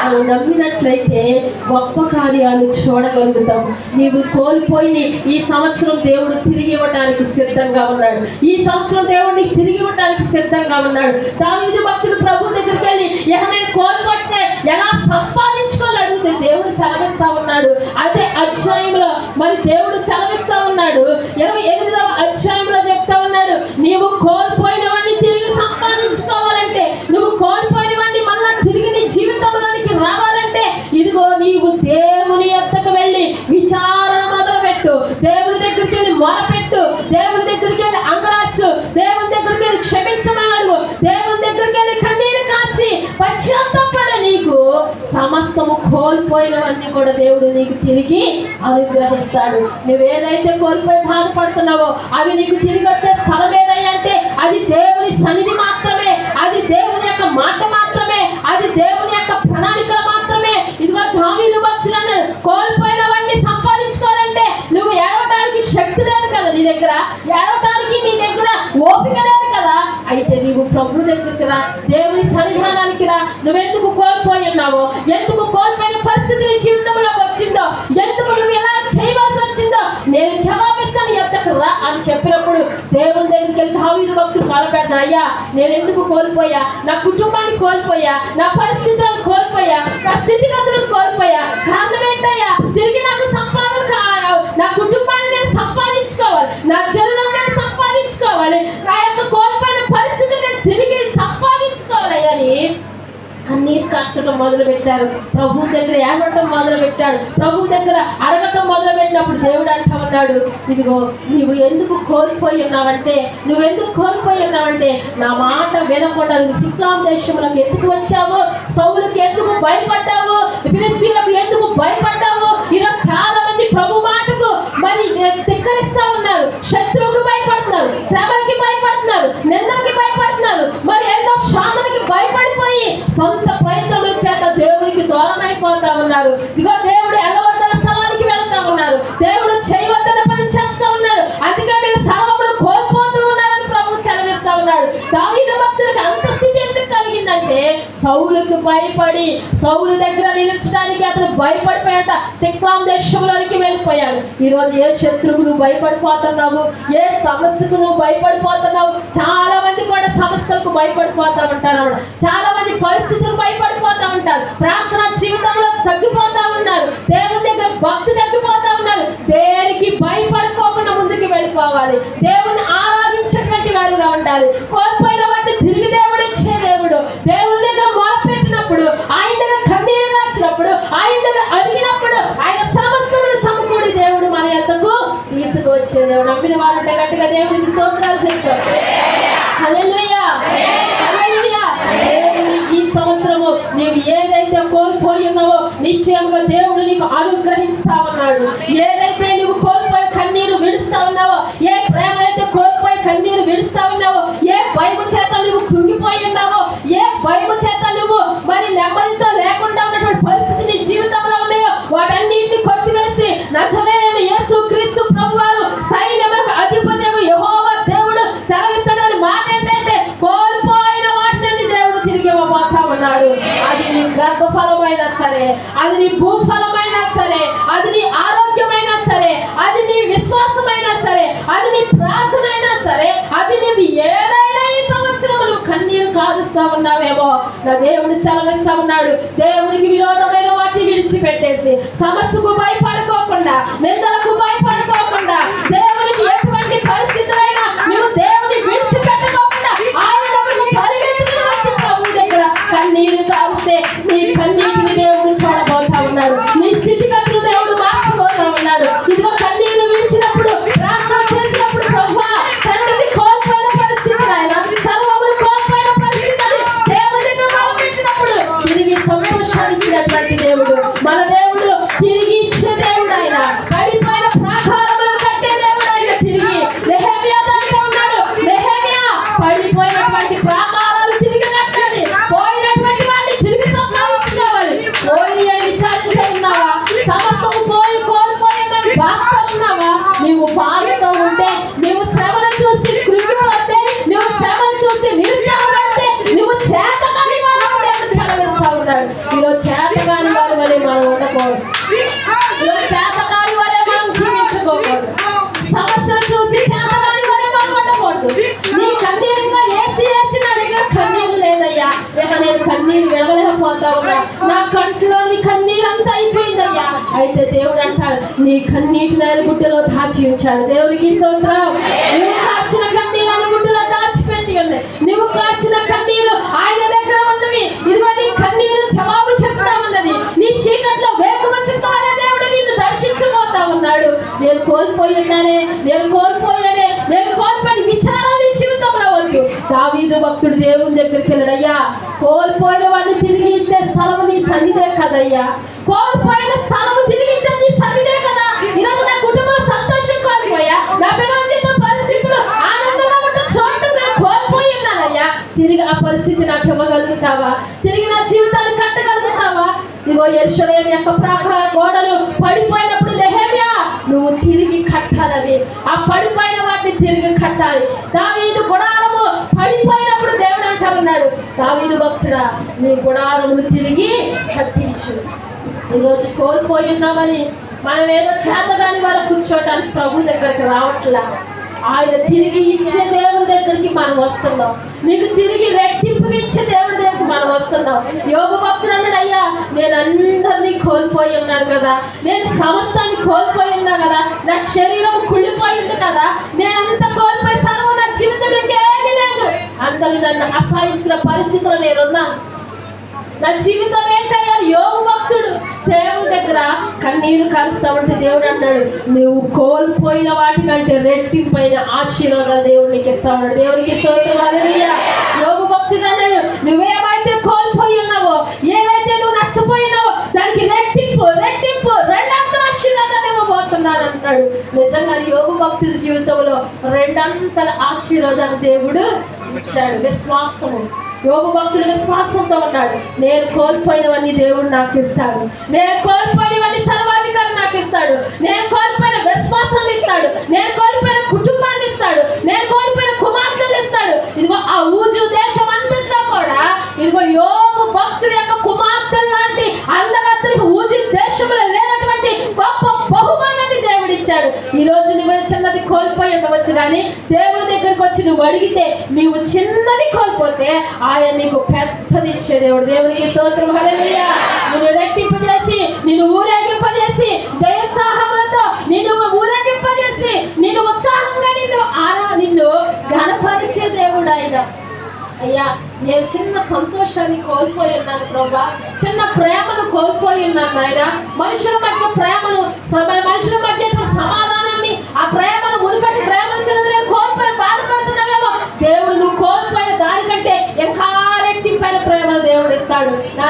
మనం నమ్మినట్లయితే గొప్ప కార్యాలు చూడగలుగుతాం. నీవు కోల్పోయి ఈ సంవత్సరం దేవుడు తిరిగి ఇవ్వడానికి సిద్ధంగా ఉన్నాడు. ఈ సంవత్సరం దేవుడిని తిరిగి ఇవ్వడానికి సిద్ధంగా ఉన్నాడు. దావీదు భక్తుడు ప్రభు దగ్గరికి వెళ్ళి నేను కోల్పోతే ఎలా సంపాదించుకోవాలి అడిగితే దేవుడు సెలవిస్తా ఉన్నాడు. అదే అధ్యాయంలో మరి దేవుడు సెలవిస్తా ఉన్నాడు. 28వ అధ్యాయంలో చెప్తా ఉన్నాడు, నీవు కోల్పోయినవన్నీ తిరిగి సంపాదించుకోవాలంటే, నువ్వు కోల్పోయినవన్నీ మళ్ళా తిరిగి నీ జీవితంలోనికి రావాలంటే ఇదిగో నీవు దేవుని యొద్దకు వెళ్ళి విచారణ మొదలుపెట్టు, దేవుని దగ్గరికి వెళ్ళి మొరపెట్టు, దేవుని దగ్గరికి వెళ్ళి అంగరాచు, దేవుని దగ్గరికి వెళ్ళి క్షమించమని అడుగు, దేవుని దగ్గరికి వెళ్ళి కన్నీరు కాచి పశ్చాత్తాపడ. నీకు సమస్తము కోల్పోయినవన్నీ కూడా దేవుడు నీకు తిరిగి అనుగ్రహిస్తాడు. నువ్వేదైతే కోల్పోయి బాధపడుతున్నావో అవి నీకు తిరిగి వచ్చే స్థలం ఏదయ్యా అంటే అది దేవుని సన్నిధి మాత్రమే, అది దేవుని యొక్క మాట మాత్రమే, అది దేవుని యొక్క ప్రణాళికలు మాత్రమే. ఇదిగో దావీదు భక్తుడు అన్నాడు, కోల్పోయినవన్నీ సంపాదించుకోవాలంటే నువ్వు ఏడవటానికి శక్తి లేదు కదా నీ దగ్గర, ఏడవటానికి నీ దగ్గర ఓపిక లేదు కదా. అయితే నీవు ప్రభు దగ్గరికి రా, దేవుని సన్నిధానానికి రా. నువ్వెందుకు కోల్పోయి ఉన్నావో, ఎందుకు కోల్పోయిన పరిస్థితి నీ జీవితంలో వచ్చిందో, ఎందుకు నువ్వు ఎలా చేయవలసి వచ్చిందో నేను జవాబిస్తాను, ఎద్దకు రా అని చెప్పినప్పుడు దేవుని దగ్గరికి వెళ్ళి దావీదు భక్తుడు మొదలుపెట్టాడు, అయ్యా నేను ఎందుకు కోల్పోయా, నా కుటుంబాన్ని కోల్పోయా, నా పరిస్థితులను కోల్పోయా, నా స్థితిగతులను కోల్పోయా, కారణం ఏంటయ్యా? తిరిగి నాకు సంపాదన కావాలి, నా కుటుంబాన్ని నేను సంపాదించుకోవాలి, నా చెల్లులను నేను సంపాదించుకోవాలి, నా యొక్క కోల్పోయిన పరిస్థితిని నేను తిరిగి సంపాదించుకోవాలి అని కన్నీరు కార్చడం మొదలు పెట్టారు. ప్రభు దగ్గర ఏడవటం మొదలు పెట్టాడు. ప్రభు దగ్గర అడగటం మొదలు పెట్టినప్పుడు దేవుడు అంటా ఉన్నాడు, ఇదిగో నీవు ఎందుకు కోల్పోయి ఉన్నావంటే, నువ్వెందుకు కోల్పోయి ఉన్నావంటే నా మాట వినకుండా నువ్వు సిక్లాం దేశంలోకి ఎందుకు వచ్చావు, సౌలుకి ఎందుకు భయపడ్డావు, ఫిలిష్తీయులకు ఎందుకు భయపడ్డావు. ఈరోజు చాలా మంది ప్రభు మాటకు మరి ధిక్కరిస్తా ఉన్నారు, శత్రువుకి భయపడుతున్నారు, శ్రమకి భయపడుతున్నారు, నిందలకి భయపడుతున్నారు, మరి ఎన్నో శామలకి భయపడిపోయి సొంత ప్రయత్నముల చేత దేవునికి దూరం అయిపోతా ఉన్నారు. ఇదిగో దేవుడు ఎలవద్దన స్థలానికి వెళ్తా ఉన్నారు, దేవుడు చేయవద్దన పని చేస్తా ఉన్నాడు. అందుకే మీరు సర్వమును కోల్పోతూ ఉన్నారని ప్రభు సెలవిస్తా ఉన్నాడు. దావీదు భక్తుడికి అంత స్థితి ఎందుకు కలిగిందంటే సౌలుకు భయపడి, సౌలు దగ్గర నిలిచడానికి అతను భయపడిపోయాట, సిక్లాం దేశంలోనికి వెళ్ళిపోయాడు. ఈరోజు ఏ శత్రువుకు నువ్వు భయపడిపోతున్నావు, ఏ సమస్యకు నువ్వు భయపడిపోతున్నావు. చాలా మంది కూడా సమస్యలకు భయపడిపోతా ఉంటారు, చాలా మంది పరిస్థితులకు భయపడిపోతా ఉంటారు, ప్రార్థన జీవితంలో తగ్గిపోతా ఉన్నారు, దేవుని దగ్గర భక్తి తగ్గిపోతా ఉన్నారు. దేనికి భయపడిపోకుండా ముందుకు వెళ్ళిపోవాలి, దేవుని ఆరాధించేటువంటి వారుగా ఉండాలి. కోల్పోయిన వాటిని తిరిగి దేవుడు ఇచ్చే దేవుడు, దేవుడు దేవుడు. నమ్మిన వారు ఉంటే గట్టిగా దేవుడికి స్తోత్రాలు చెప్తారు. హల్లెలూయా, హల్లెలూయా. ఈ సంవత్సరము నీవు ఏదైతే కోల్పోయి ఉన్నావో నిశ్చయంగా దేవుడు నీకు అనుగ్రహిస్తా ఉన్నాడు. ఏదైతే నువ్వు కోల్పోయి కన్నీరు విడుస్తా ఉన్నావో, ఏ ప్రేమ అయితే కోల్పోయి కన్నీరు విడుస్తా ఉన్నావో, ఏ భయము చేత నువ్వు కృంగిపోయి ఉన్నావో, ఏ భయము చేత నువ్వు మరి నెమ్మదితో లేకుండా ఉన్నటువంటి పరిస్థితి నీ జీవితంలో ఉన్నాయో వాటన్నిటిని కొట్టివేసి నజరేయుడైన యేసు క్రీస్తు ప్రభువారు సైన్యములకు అధిపతి యెహోవా దేవుడు సెలవిస్తాడని మాట ఏంటంటే కోల్పోయిన వాటిని దేవుడు తిరిగి ఇవ్వబోతా ఉన్నాడు. అది నీ గర్భఫలమైనా సరే, అది నీ భూఫలమైనా సరే, అది నీ ఆరోగ్యమైనా సరే, అది నీ విశ్వాసమైనా సరే, అది నీ ప్రార్థన అయినా సరే, అది నీవు ఏదైనా ఈ సంవత్సరం నువ్వు కన్నీరు కాలుస్తా ఉన్నావేమో నా దేవుడు సెలవిస్తా ఉన్నాడు. దేవునికి విరోధమైన వాటిని విడిచిపెట్టేసి సమస్యకు భయపడుకోకుండా, నిందలకు భయపడుకోకుండా, దేవునికి ఎటువంటి పరిస్థితులైనా నువ్వు దేవుని విడిచిపెట్టుకోకుండా ఆయన దగ్గరకు పరిగెత్తుకుని వచ్చి ప్రభు దగ్గర కన్నీరు కాల్స్తే నీ కన్నీటిని దేవుడు చూడబోతా ఉన్నాడు. నీ స్థితిగతులు దేవుడు మార్చబోతా ఉన్నాడు. ఇదిగో కన్నీరు విడిచినప్పుడు, ప్రార్థన చేసినప్పుడు ప్రభువా తండ్రిని కోల్పోయిన పరిస్థితి ఆయన సర్వమును కోల్పోయిన పరిస్థితిని దేవుడి దగ్గర మొదలుపెట్టినప్పుడు తిరిగి సంతోషాన్ని ఇచ్చినటువంటి దేవుడు మన దేవుడు. తిరిగి ఇచ్చే దేవుడు ఆయన. పడిపోయిన ప్రాకారములను కట్టే దేవుడు ఆయన. తిరిగి నెహెమ్యా దగ్గర ఉన్నాడు. నెహెమ్యా పడిపోయినటువంటి ప్రాకారాలు తిరిగి కట్టాలి, పోయినటువంటి వాడిని తిరిగి సంపాదించుకోవాలి. పోయి విచారిస్తూ ఉన్నావా? సమస్తము పోయి కోల్పోయి బాధతో ఉన్నావా? నీవు బాధతో ఉంటే, నీవు శ్రమను చూసి కృంగిపోతే, నువ్వు శ్రమను చూసి నిరుత్సాహపడితే, నువ్వు చేతకాని వాడు సెలవిస్తా ఉన్నాడు. ఈరోజు చేతకాని వారి వలె మనం ఉండకూడదు. ఈరోజు చేతకాని వలె మనం జీవించుకోకూడదు. సమస్యలు చూసి చేతకాని వలె మనం ఉండకూడదు. నీ కన్నీరు ఇంకా ఏడ్చి ఏడ్చి నా దగ్గర కన్నీరు లేదయ్యా, ఇక నేను కన్నీరు విడవలేకపోతా ఉన్నా, నా కంట్లోని కన్నీరు అంతా అయిపోయిందయ్యా. అయితే దేవుడు అంటాడు నీ కన్నీటిని ఆయన గుడ్డలో దాచి ఉంచాడు. దేవునికి స్తోత్రం. నువ్వు కార్చిన కన్నీరు ఆయన గుడ్డలో దాచిపెట్టి ఉంది. నువ్వు కార్చిన కన్నీరు ఆయన దగ్గర ఉన్నవి. ఇదిగో నీ కన్నీరు జవాబు చెప్తా ఉన్నది. నీ చీకట్లో వేకువచ్చుకోవాలే దేవుడు నిన్ను దర్శించబోతా ఉన్నాడు. నేను కోల్పోయి ఉన్నానే, నేను కోల్పోయానే, నేను కోల్పోయిన విచారాన్ని జీవితంలో వద్దు. దావీదు భక్తుడు దేవుని దగ్గరికి వెళ్ళడయ్యా, కోల్పోయిన వాడిని తిరిగి ఇచ్చే స్థలము నీ సన్నిధే కదయ్యా. కోల్పోయిన స్థలము తిరిగి ఇచ్చే నీ సన్నిధే కదా. ఈరోజు నా కుటుంబం సంతోషం కోల్పోయా, నా పిల్లల జీవిత పరిస్థితులు ఆనందంగా ఉంటే చోటు నేను కోల్పోయి ఉన్నానయ్యా. తిరిగి ఆ పరిస్థితి నాకు ఇవ్వగలుగుతావా? తిరిగి నా జీవితాన్ని కట్టగలుగుతావా? ఇదిగో యెరూషలేము యొక్క ప్రాకార గోడలు పడిపోయినప్పుడు నెహెమ్యా నువ్వు తిరిగి కట్టాలని, ఆ పడిపోయిన వాటిని తిరిగి కట్టాలి. దావీదు గుడారము పడిపోయినప్పుడు దేవుడు అంటా ఉన్నాడు, దావీదు భక్తుడా నీ గుడారమును తిరిగి కట్టించు. ఈరోజు కోల్పోయి ఉన్నామని మనం ఏదో చేతగాని వాళ్ళ కూర్చోవడానికి ప్రభు దగ్గరికి రావట్లా. ఆయన తిరిగి ఇచ్చే దేవుడి దగ్గరికి మనం వస్తున్నాం. నీకు తిరిగి రెట్టింపుగా ఇచ్చే దేవుడి దగ్గరికి మనం వస్తున్నాం. యోబు భక్తుడు అన్నాడు, అయ్యా నేను అందరినీ కోల్పోయి ఉన్నాను కదా, నేను సమస్తాన్ని కోల్పోయి ఉన్నా కదా, నా శరీరం కుళ్ళిపోయింది కదా, నేనంతా కోల్పోయి సర్వం నా జీవితంలో ఏమీ లేదు, అందరూ నన్ను అసహించుకున్న పరిస్థితిలో నేనున్నాను. నా జీవితం ఏంటయ్యా? యోబు భక్తుడు దేవుడి దగ్గర కన్నీరు కాలుస్తా ఉంటే దేవుడు అన్నాడు నువ్వు కోల్పోయిన వాటికంటే రెట్టింపైన ఆశీర్వాదాలు దేవుడికి ఇస్తా ఉన్నాడు. దేవునికి స్తోత్రం. హల్లెలూయా. యోబు భక్తుడు అన్నాడు నువ్వేమైతే కోల్పోయి ఉన్నావో, ఏదైతే నువ్వు నష్టపోయినావో దానికి రెట్టింపు రెట్టింపు రెండంతల ఆశీర్వాదాలు ఇవ్వబోతున్నాను అంటాడు. నిజంగా యోబు భక్తుడి జీవితంలో రెండంతల ఆశీర్వాదాలు దేవుడు ఇచ్చాడు. విశ్వాసము. యోబు భక్తుడు విశ్వాసంతో ఉన్నాడు. నేను కోల్పోయినవన్నీ దేవుడు నాకు ఇస్తాడు. నేను కోల్పోయినవన్నీ సర్వాధికారి నాకు ఇస్తాడు. నేను కోల్పోయిన విశ్వాసాన్ని ఇస్తాడు. నేను కోల్పోయిన కుటుంబాన్ని ఇస్తాడు. నేను కోల్పోయిన కుమార్తెలు ఇస్తాడు. ఇదిగో ఆ ఊజు దేశం అంతట్లో కూడా ఇదిగో యోబు భక్తుడి యొక్క కుమార్తెలు లాంటి అందగత్తులకు ఊజు దేశంలో లేనటువంటి గొప్ప బహుమానాన్ని దేవుడు ఇచ్చాడు. ఈరోజు నువ్వు చిన్నది కోల్పోయి ఉండవచ్చు, కానీ దేవుడి దగ్గరికి వచ్చి నువ్వు అడిగితే నీవు చిన్నది కోల్పోతే ఆయన నీకు పెద్దది ఇచ్చే దేవుడు. దేవునికి స్తోత్రం. హల్లెలూయా. నిన్ను రెట్టింపజేసి, నిన్ను ఊరేగింపజేసి, జయోత్సాహములతో నిన్ను ఊరేగింపజేసి, నిన్ను ఉత్సాహంగా నిన్ను ఘనపరిచే దేవుడు ఆయన. అయ్యా నేను చిన్న సంతోషాన్ని కోల్పోయి ఉన్నాను ప్రభా, చిన్న ప్రేమను కోల్పోయి ఉన్నాను ఆయన. మనుషుల మధ్య ప్రేమను, మనుషుల మధ్య సమాధానాన్ని, ఆ ప్రేమను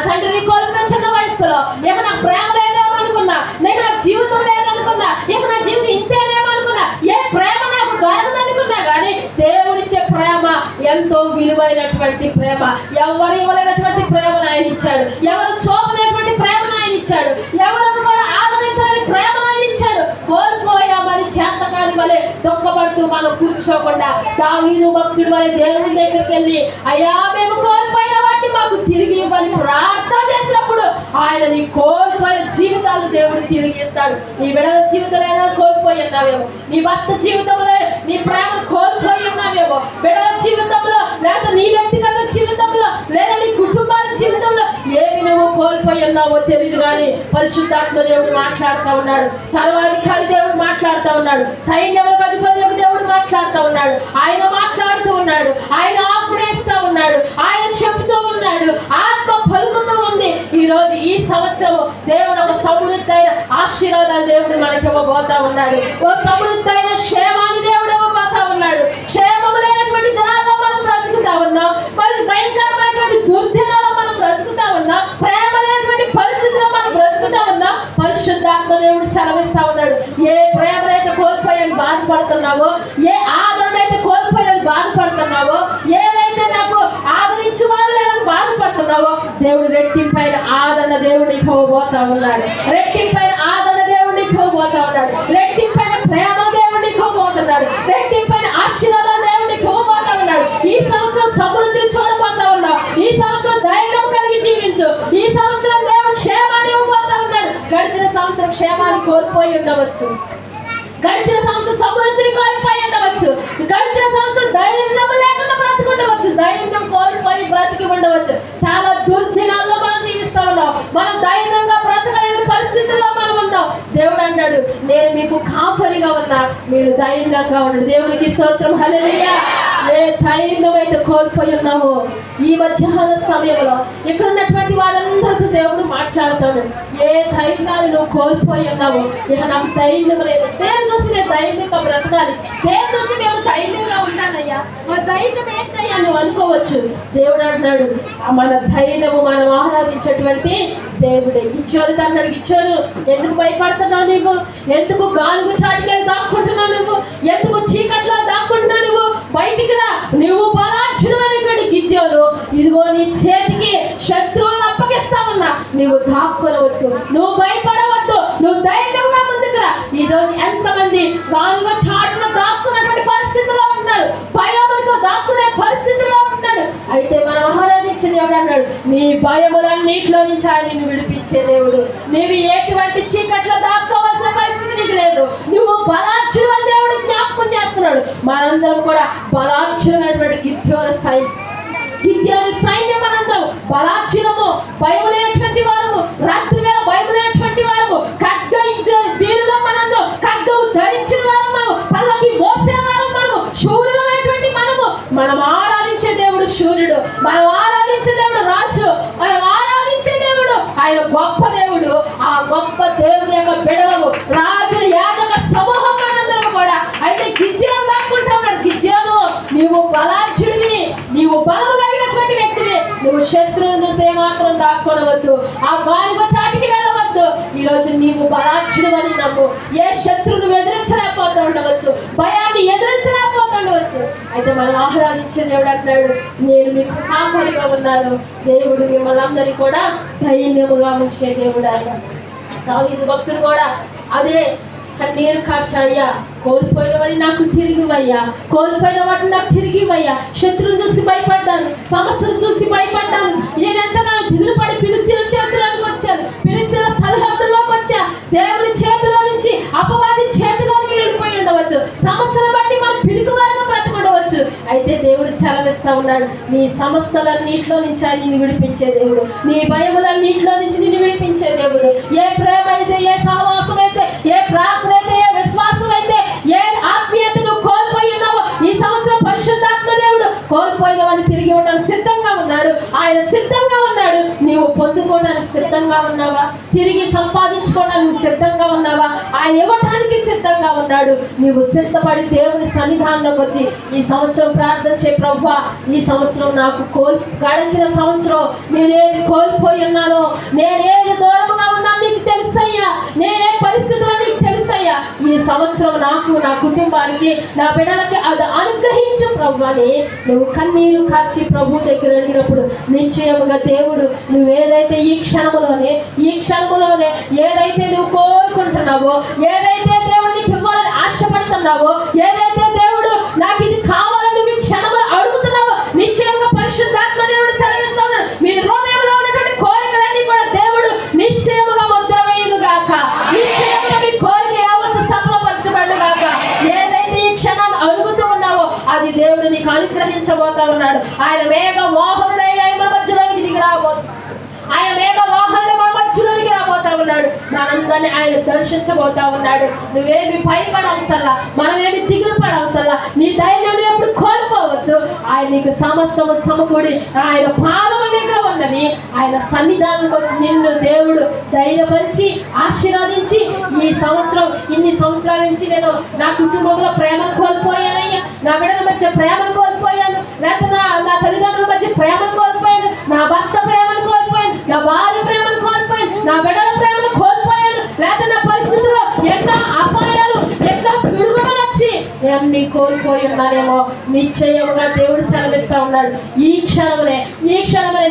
తండ్రిని కోల్పోయిన చిన్న వయసులో ఇక నాకు ప్రేమ లేదేమో అనుకున్నా, లేక నాకు జీవితం లేదనుకున్నా, ఇక నా జీవితం ఇంతేనేమో అనుకున్నా, ఏ ప్రేమ నాకు దొరకదనుకున్నా కానీ దేవుడిచ్చే ప్రేమ ఎంతో విలువైనటువంటి ప్రేమ. ఎవరు ఇవ్వలేనటువంటి ప్రేమను ఆయన ఇచ్చాడు, ఎవరు చూపలేనటువంటి ప్రేమను ఆయన ఇచ్చాడు, ఎవరు కూడా ఆదరించాలని ప్రేమను ఆయన ఇచ్చాడు. కోల్పోయామని చేతకాని వలె దుఃఖపడుతూ మనం కూర్చోకుండా దావీదు భక్తుడి వలె దేవుని దగ్గరికి వెళ్ళి, అయ్యా మేము కోల్పోయిన వాటిని మాకు తిరిగి ఇవ్వని ప్రార్థన చేసినప్పుడు ఆయన నీ కోల్పోయిన జీవితాలు దేవుడు తిరిగి ఇస్తాడు. నీ బిడ్డల జీవితంలో కోల్పోయి ఉన్నావేమో, నీ భర్త జీవితంలో నీ ప్రేమను కోల్పోయి ఉన్నావేమో, బిడ్డల జీవితంలో లేదా నీ వ్యక్తిగత జీవితంలో లేదా నీ కుటుంబాల జీవితంలో ఏమి నువ్వు కోల్పోయి ఉన్నావో తెలియదు కానీ పరిశుద్ధాత్మ దేవుడు మాట్లాడుతూ ఉన్నాడు, సర్వాధికారి దేవుడు మాట్లాడుతూ ఉన్నాడు, సైన్యములకు అధిపతి దేవుడు మాట్లాడుతూ ఉన్నాడు. ఆయన మాట్లాడుతూ ఉన్నాడు, ఆయన ఆజ్ఞేస్తూ ఉన్నాడు, ఆయన చెబుతూ ఉన్నాడు, ఆత్మ పలుకుతూ ఉంది. ఈ రోజు ఈ సంవత్సరం దేవుడు ఒక సమృద్ధైన ఆశీర్వాదాలు దేవుడు మనకి ఇవ్వబోతా ఉన్నాడు. ఓ సమృద్ధైన క్షేమాన్ని దేవుడు ఇవ్వబోతా ఉన్నాడు. క్షేమము లేనటువంటి దినాల్లో మనం బ్రతుకుతా ఉన్నాం, మరి భయంకరమైనటువంటి దుర్దినాల్లో మనం బ్రతుకుతా ఉన్నాం, ప్రేమ లేనటువంటి పరిస్థితుల్లో మనం బ్రతుకుతా ఉన్నాం. పరిశుద్ధాత్మ దేవుడు సెలవిస్తా ఉన్నాడు, ఏ ప్రేమనైతే కోల్పోయాని బాధపడుతున్నావో, ఏ ఆదరణ అయితే కోల్పోయాని బాధపడుతున్నావో, ఏదైతే నాకు ఆదరించి వాళ్ళు లేదని బాధపడుతున్నావో దేవుడు రెట్టింపైన ఆదరణ దేవుడు ఇవ్వబోతా ఉన్నాడు. రెట్టింపైన ఆదరణ దేవుడు ఇవ్వబోతా ఉన్నాడు. రెట్టింపైన ప్రేమ దేవుడు ఇవ్వబోతున్నాడు. రెట్టింపైన ఆశీర్వాదాలు దేవుడు ఇవ్వబోతా ఉన్నాడు. ఈ సంవత్సరం సమృద్ధిని చూడబోతా ఉన్నావు. ఈ సంవత్సరం ధైర్యం కలిగి జీవించు. ఈ సంవత్సరం దేవుడు క్షేమాన్ని ఇవ్వబోతా ఉన్నాడు. గడిచిన సంవత్సరం క్షేమాన్ని కోల్పోయి ఉండవచ్చు, గడిచిన సంవత్సరం సమృద్ధిని కోల్పోయి ఉండవచ్చు, గడిచిన సంవత్సరం ధైర్యం లేకుండా బ్రతికుండవచ్చు, ధైర్యం కోల్పోయి బ్రతికి ఉండవచ్చు. చాలా దుర్దినాల్లో మనం జీవిస్తా ఉన్నాం, మనం ధైర్యంగా బ్రతకలేని పరిస్థితుల్లో మనం ఉన్నాం. దేవుడు అన్నాడు, నేను మీకు కాపరిగా ఉన్నా, మీరు ధైర్యంగా ఉండండి. దేవునికి స్తోత్రం, హల్లెలూయా. ఏ ధైర్యం అయితే కోల్పోయి ఉన్నామో ఈ మధ్యాహ్న సమయంలో ఇక్కడ ఉన్నటువంటి వాళ్ళందరితో దేవుడు మాట్లాడుతాడు. ఏ ధైర్యాన్ని నువ్వు కోల్పోయి ఉన్నావో, ఇక నాకు ధైర్యం లేదు, దేని చూసి నేను ధైర్యంగా బ్రతకాలి, దేని చూసి మేము ధైర్యంగా ఉంటానయ్యా, మన ధైర్యం ఏంటయ్యా నువ్వు అనుకోవచ్చు. దేవుడు అంటున్నాడు, మన ధైర్యము మనం ఆరాధించేటువంటి దేవుడే. ఇచ్చారు అన్నాడు, ఇచ్చారు. ఎందుకు భయపడుతున్నావు నువ్వు? ఎందుకు గాలుగు చాటికి దాక్కుంటున్నావు నువ్వు? ఎందుకు చీకట్లో దాక్కుంటున్నావు నువ్వు? బయటికి రా. నువ్వు బలార్జుడు అనేటువంటి గిద్యోను, ఇదిగో నీ చేతికి శత్రువులను అప్పగిస్తా ఉన్నా, నువ్వు దాక్కొనవద్దు, నువ్వు భయపడవద్దు, నువ్వు ధైర్యంగా ముందుకు రా. ఈ రోజు ఎంతమంది గాలుగా చాటున దాక్కున్నటువంటి పరిస్థితిలో ఉన్నారు, భయములతో దాక్కునే పరిస్థితిలో ఉంటాడు. అయితే మనం ఆరాధించే దేవుడు అన్నాడు, నీ భయములన్నింటిలో నుంచి ఆయన నిన్ను విడిపించే దేవుడు. నీవు ఎటువంటి చీకట్లో దాక్కోవాల్సిన పరిస్థితి నీకు లేదు. నువ్వు బలార్జుడు అని దేవుడు జ్ఞాపకం చేస్తున్నాడు. మనందరం కూడా బలార్జునటువంటి గిద్యోను సైన్యం, మనందరం బలార్జునము, భయం లేనటువంటి వారము, రాత్రి వేళ భయం లేనటువంటి వారము, దీనిలో మనందరం ఖడ్గము ధరించిన వారు, మనము పల్లకి మోసేవారు, మనము శూరులమైనటువంటి మనం ఆరాధించే దేవుడు శూరుడు, మనం ఆరాధించే దేవుడు రాజు, మనం ఆరాధించే దేవుడు ఆయన గొప్ప దేవుడు. ఆ గొప్ప దేవుడి యొక్క బిడలము, రాజుల యాజక సమూహం మనందరం కూడా. అయితే గిద్యోను దాక్కుంటా ఉన్నాడు. గిద్యోను, నీవు బలార్జుడివి, నీవు బలము కలిగినటువంటి వ్యక్తివి, నువ్వు శత్రువును చూసే మాత్రం దాక్కొనవద్దు, ఆ గాలిగో చాటికి వెళ్ళవద్దు. ఈరోజు నీవు బలార్జుడు అని నమ్ము. ఏ శత్రువును ఎదిరించలేకపోతూ ఉండవచ్చు, భయాన్ని ఎదిరించలేకపోతూ ఉండవచ్చు. అయితే మనం ఆహ్లాదించే దేవుడు అంటున్నాడు, నేను మీకు కాపరిగా ఉన్నాను. దేవుడు మిమ్మల్ని అందరినీ కూడా ధైర్యముగా ఉంచే దేవుడు ఆయన. దావీదు భక్తుడు కూడా అదే కన్నీరు కార్చాయ్యా, కోల్పోయినవని నాకు తిరిగివయ్యా, కోల్పోయిన వాటిని నాకు తిరిగివయ్యా. శత్రువును చూసి భయపడ్డాను, సమస్యలు చూసి భయపడ్డాను, నేనెంత దిగులు పడి ఫిలిష్తీయుల చేతిలోకి వచ్చాను, ఫిలిష్తీయుల సరిహద్దుల్లోకి వచ్చా. దేవుని చేతిలో నుంచి అపవాది చేతిలోకి వెళ్ళిపోయి ఉండవచ్చు, సమస్యను బట్టి మనం పిలుకువారిగా బ్రతకుండవచ్చు. అయితే దేవుడు సెలవిస్తా ఉన్నాడు, నీ సమస్యలన్నింటిలో నుంచి ఆయన నిన్ను విడిపించే దేవుడు, నీ భయములన్నింటిలో నుంచి నిన్ను విడిపించే దేవుడు. ఏ ప్రేమ అయితే, ఏ సహవాసం అయితే, ఏ ప్రార్థన అయితే, ఏ విశ్వాసం అయితే, ఏ ఆత్మీయత నువ్వు కోల్పోయి ఉన్నావో ఈ సంవత్సరం పరిశుద్ధాత్మ దేవుడు కోల్పోయినవని తిరిగి ఉండడానికి సిద్ధంగా ఉన్నాడు. ఆయన సిద్ధంగా ఉన్నాడు. నీవు పొందుకోవడానికి సిద్ధంగా ఉన్నావా? తిరిగి సంపాదించుకోవడానికి నువ్వు సిద్ధంగా ఉన్నావా? ఆయన ఇవ్వటానికి సిద్ధంగా ఉన్నాడు. నువ్వు సిద్ధపడి దేవుని సన్నిధానంలోకి వచ్చి ఈ సంవత్సరం ప్రార్థన చేయ, ప్రభువా ఈ సంవత్సరం నాకు గడిచిన సంవత్సరం నేనేది కోల్పోయి ఉన్నానో, నేనేది దూరంగా ఉన్నాను నీకు తెలుసయ్యా, నేనే పరిస్థితుల్లో నీకు తెలుసయ్యా. ఈ సంవత్సరం నాకు, నా కుటుంబానికి, నా బిడ్డలకి అది అనుగ్రహించు ప్రభు అని నువ్వు కన్నీరు కార్చి ప్రభు దగ్గర అడిగినప్పుడు నిశ్చయముగా దేవుడు నువ్వేదైతే ఈ క్షణములోనే ఏదైతే నువ్వు కోరుకుంటున్నావో, ఏదైతే దేవుడు నీకు ఇవ్వాలని ఆశపడుతున్నావో, ఏదైతే దేవుడు నాకు ఇది కావాలని నువ్వు ఈ క్షణంలో అడుగుతున్నావో, నిశ్చయంగా పరిశుద్ధాత్మ దేవుడు సెలవిస్తా ఉన్నాడు. మీ హృదయంలో ఉన్నటువంటి కోరికలన్నీ కూడా దేవుడు నిశ్చయముగా ముద్రవేయును గాక. నిశ్చయముగా మీ కోరిక యావత్తు సఫలపరచబడును గాక. ఏదైతే ఈ క్షణాన్ని అడుగుతూ ఉన్నావో అది దేవుడు నీకు అనుగ్రహించబోతా ఉన్నాడు. ఆయన మేఘ మోహనుడై మన మధ్యలోకి దిగి రాబోతున్నాడు. ఆయన మేఘ మోహనుడు మన మధ్యలోకి రాబోతా ఉన్నాడు. మనందరినీ ఆయన దర్శించబోతా ఉన్నాడు. నువ్వేమి భయపడవసల్లా, మనమేమి దిగులు పడవసల్లా, నీ ధైర్యం ఎప్పుడు కోల్పోవద్దు. ఆయన నీకు సమస్తము సమకూడి ఆయన పాదము దగ్గర ఉన్నది. ఆయన సన్నిధానంకి వచ్చి నిన్ను దేవుడు ధైర్యపరిచి ఆశీర్వదించి, ఈ సంవత్సరం ఇన్ని సంవత్సరాల నుంచి నేను నా కుటుంబంలో ప్రేమను కోల్పోయానయ్యా, నా బిడ్డల మధ్య ప్రేమను కోల్పోయాను, లేకపోతే నా తల్లిదండ్రుల మధ్య ప్రేమను కోల్పోయాను, నా భర్త ప్రేమను కోల్పోయాను, నా భార్య ప్రేమను కోల్పోయాను, నా బిడ్డల ప్రేమను కోల్పోయాను, లేకపోతే నా పరిస్థితుల్లో ఎన్నో అపాయాలు, ఎన్నో సుడుగులు వచ్చి అన్ని కోల్పోయి ఉన్నానేమో. నిశ్చయముగా దేవుడు సెలవిస్తా ఉన్నాడు. ఈ క్షణమునే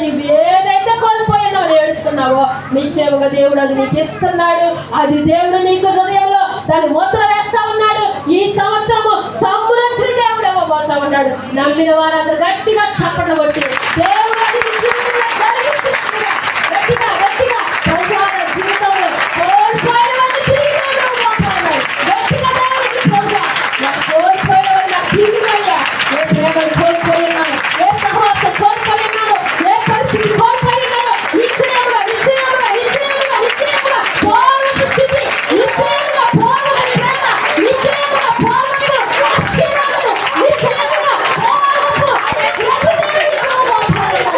నువ్వు ఏదైతే కోల్పోయినా ఏడుస్తున్నావో నిశ్చయముగా దేవుడు అది నీకు ఇస్తున్నాడు. అది దేవుడు నీకు హృదయంలో దాన్ని ముద్ర వేస్తా ఉన్నాడు. ఈ సంవత్సరము సమృద్ధి దేవుడు ఇవ్వబోతా ఉన్నాడు. నమ్మిన వారందరూ గట్టిగా చప్పట్లు కొట్టి దేవుడు అది నీ జీవితంలో జరిగించినట్టుగా గట్టిగా జీవితంలో కోల్పోయినవన్నీ తిరిగి దేవుడు ఇవ్వబోతా ఉన్నాడు. గట్టిగా దేవుడికి ప్రభువా నాకు కోల్పోయినవన్నీ నాకు తిరిగిపోయా, ఏ ప్రేమను కోల్పోయినాను, ఏ సహవాసం కోల్పోయినాను, ఏ పరిస్థితి కోల్పోయినాను, నిశ్చయముగా పూర్వపు స్థితి, నిశ్చయముగా పూర్వపు ప్రేమ, నిశ్చయముగా పూర్వపు ఆశీర్వాదము, నిశ్చయముగా పూర్వపు ప్రతి దేవుడికి ఇవ్వబోతా ఉన్నాడు.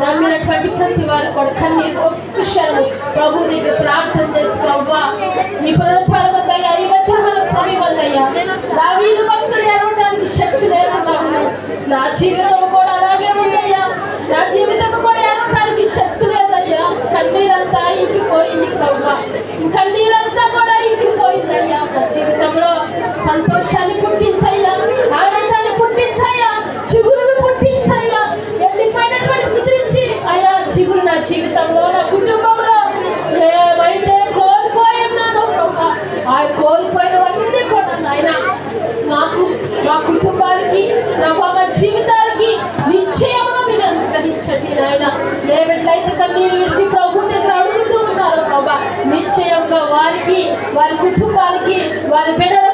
నమ్మినటువంటి ప్రతి వారు కూడా కన్నీరు ఒక్క క్షణము ప్రభు దగ్గర ప్రార్థన చేసి ప్రభువా నీ పునరుద్ధారమద్దయ్యా ఈ మధ్యాహ్న సమయం వద్దయ్యా దావీదు భక్తుడు ఏడవడానికి శక్తి లేకుండా ఉన్నాడు. నా జీవితం కూడా అలాగే ఉందయ్యా. నా జీవితం కూడా ఏడవడానికి శక్తి లేదయ్యా. కన్నీరంతా ఇంకిపోయింది ప్రభువా. కన్నీరంతా కూడా ఇంకిపోయిందయ్యా. నా జీవితంలో సంతోషాన్ని పుట్టించయ్యా, ఆనందాన్ని పుట్టించయ్యా, చిగురును పుట్టించయ్యా. ఎండిపోయినటువంటి స్థితి నుంచి అయ్యా చిగురు నా జీవితంలో నా కుటుంబంలో ఏమైతే కోల్పోయి ఉన్నానో ప్రభా ఆ కోల్పోయినవన్నీ కూడా నాయన మా కుటుంబానికి ప్రభా మా జీవితాలకి నిశ్చయముగా మీరు అనుగ్రహించండి నాయన. ఏ బిడ్డలైతే కన్నీరు విడిచి ప్రభు దగ్గర అడుగుతూ ఉన్నారో ప్రభా నిశ్చయంగా వారికి వారి కుటుంబాలకి వారి బిడ్డల